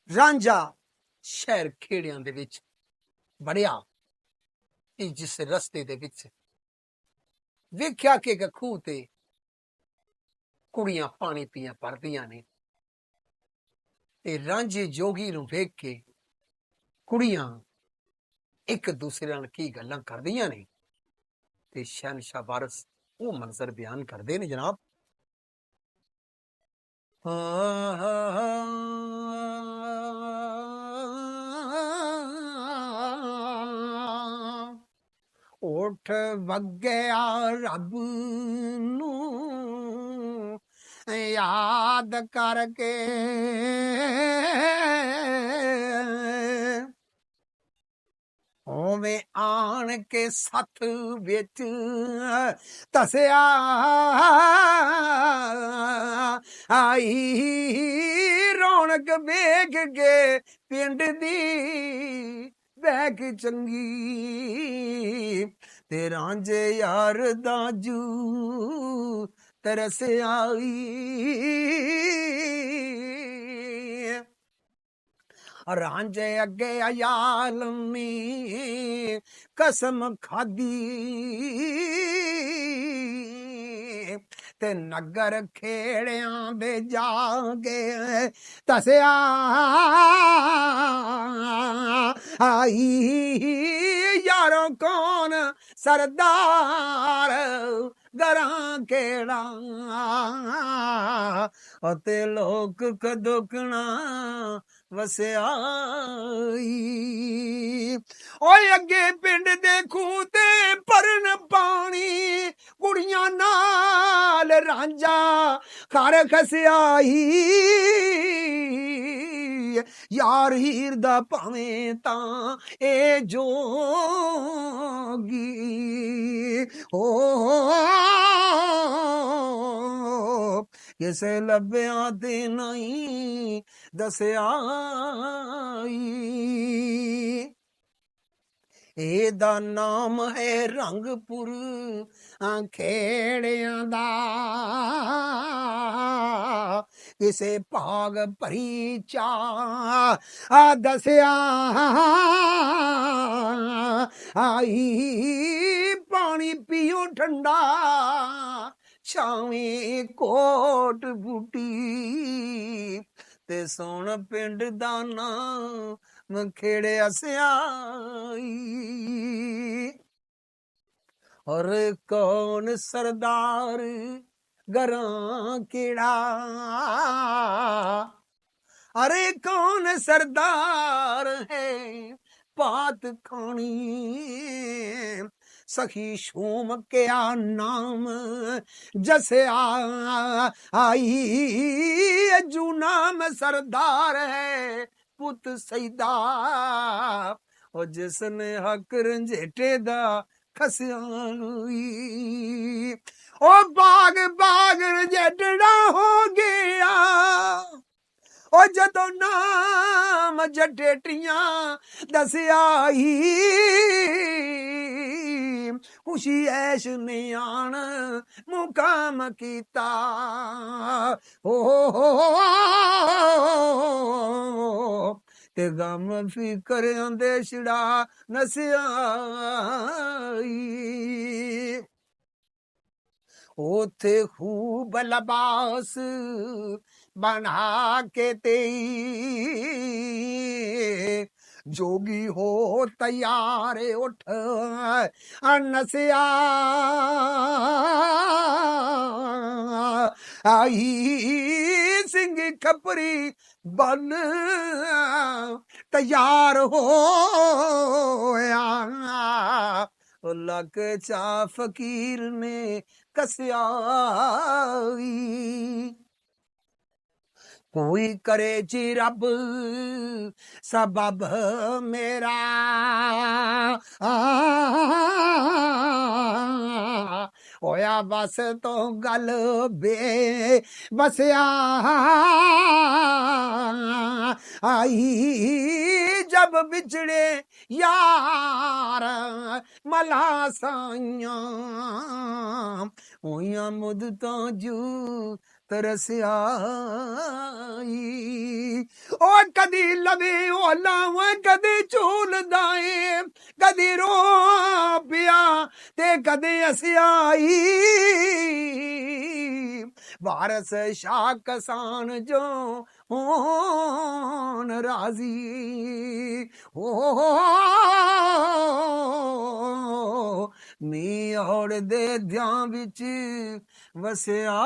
ਰਾਂਝਾ ਸ਼ਹਿਰ ਖੇੜਿਆਂ ਦੇ ਵਿੱਚ ਵੜਿਆ ਤੇ ਜਿਸ ਰਸਤੇ ਦੇ ਵਿੱਚ ਵੇਖਿਆ ਕਿ ਇੱਕ ਖੂਹ ਤੇ ਕੁੜੀਆਂ ਪਾਣੀ ਪੀਆਂ ਭਰਦੀਆਂ ਨੇ ਤੇ ਰਾਂਝੇ ਜੋਗੀ ਨੂੰ ਵੇਖ ਕੇ ਕੁੜੀਆਂ ਇੱਕ ਦੂਸਰੇ ਨਾਲ ਕੀ ਗੱਲਾਂ ਕਰਦੀਆਂ ਨੇ ਤੇ ਸ਼ਹਿਨशाह ਵਾਰਿਸ ਉਹ ਮੰਜ਼ਰ ਬਿਆਨ ਕਰਦੇ ਨੇ ਜਨਾਬ। ਉਠ ਵਗਿਆ ਰੱਬ ਨੂੰ ਯਾਦ ਕਰਕੇ ਹੋਵੇ ਆਣ ਕੇ ਸੱਥ ਵਿੱਚ ਤਸਿਆ ਆਈ ਰੌਣਕ ਵੇਖ ਕੇ ਪਿੰਡ ਦੀ ਬੈਗ ਚੰਗੀ ਤੇ ਰਾਂਝੇ ਯਾਰ ਦਾ ਜੂ ਤਰਸ ਆਈ ਰਾਂਝੇ ਅੱਗੇ ਆਲਮੀ ਕਸਮ ਖਾਦੀ ਤੇ ਨਗਰ ਖੇੜਿਆਂ ਦੇ ਜਾ ਕੇ ਤਸਿਆ ਆਈ ਯਾਰੋ ਕੌਣ ਸਰਦਾਰ ਗਰਾਂ ਕਿਹੜਾ ਅਤੇ ਲੋਕ ਕਦੋਕਣਾ ਵਸਿਆ ਓਏ ਅੱਗੇ ਪਿੰਡ ਦੇ ਖੂਹ ਤੇ ਭਰਨ ਪਾਣੀ ਕੁੜੀਆਂ ਨਾਲ ਰਾਂਝਾ ਘਰ ਖਸਿਆਈ ਯਾਰ ਹੀਰ ਦਾ ਭਾਵੇਂ ਤਾਂ ਇਹ ਜੋਗੀ ਹੋ ਕਿਸੇ ਲੱਭਿਆ ਤੇ ਨਹੀਂ ਦੱਸਿਆ ਇਹਦਾ ਨਾਮ ਹੈ ਰੰਗਪੁਰ ਖੇੜਿਆਂ ਦਾ ਕਿਸੇ ਭਾਗ ਭਰੀ ਚਾਹ ਦੱਸਿਆ ਆਈ ਪਾਣੀ ਪੀਓ ਠੰਡਾ ਛਾਵੇਂ ਕੋਟ ਬੂਟੀ ਤੇ ਸੋਣ ਪਿੰਡ ਦਾ ਨਾਮ ਖੇੜਿਆ ਸਿਆਈ ਔਰ ਕੌਣ ਸਰਦਾਰ ਗਰਾਂ ਕਿਹੜਾ अरे कौन सरदार है बात खानी सखी शूम क्या नाम जैसे आई अज्जू नाम सरदार है पुत सईदा और जिसने हक रंजेटे दा खसिया ओ बाग बाग रंजेटड़ा हो गया ओ जदों नाम जडेटियां दसियाई खुशी ऐश ने आन मुकाम कीता हो ते गम फिकर आंदे छिड़ा नसियाई ओथे खूब लबास बना के ते जोगी हो तैयार उठ नसिया आई सिंह खपरी बन तैयार हो लक चा फकीर ने कसियाई कोई करे जी रब सबब मेरा होया बस तो गल बे बसिया आई जब बिछड़े यार मला साइया होया मुदतां जू तरसियाई ओ कदी लवे ओला कदी झूलदा ए कदी रो पिया ते कदी हसियाई वारस शाह कसान जो होन राजी हो नी और दे ध्यान विच वसियाई